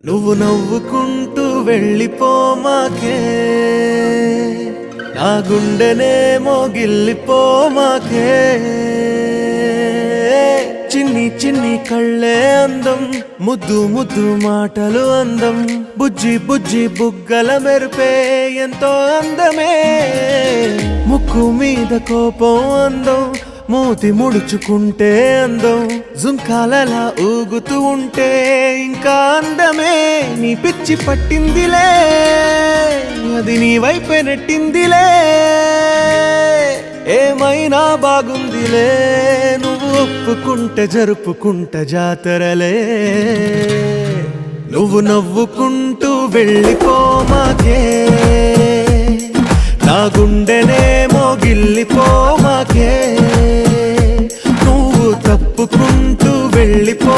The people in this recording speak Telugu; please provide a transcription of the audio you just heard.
నువ్వు నవ్వుకుంటూ వెళ్ళిపోమాకే, నా గుండెనేమో గిల్లిపోమాకే. చిన్ని చిన్ని కళ్ళే అందం, ముద్దు ముద్దు మాటలు అందం, బుజ్జి బుజ్జి బుగ్గల మెరుపే ఎంతో అందమే. ముక్కు మీద కోపం అందం, మూతి ముడుచుకుంటే అందం, జుంకాలలా ఊగుతూ ఉంటే ఇంకా అందమే. నీ పిచ్చి పట్టిందిలే, అది నీ వైపే నెట్టిందిలే. ఏమైనా బాగుందిలే, నువ్వు ఒప్పుకుంటే జరుపుకుంటే జాతరలే. నువ్వు నవ్వుకుంటూ వెళ్ళిపోమాకే, నా గుండెనేమో గిల్లిపోమాకే. నువ్వు తప్పుకుంటూ వెళ్ళిపో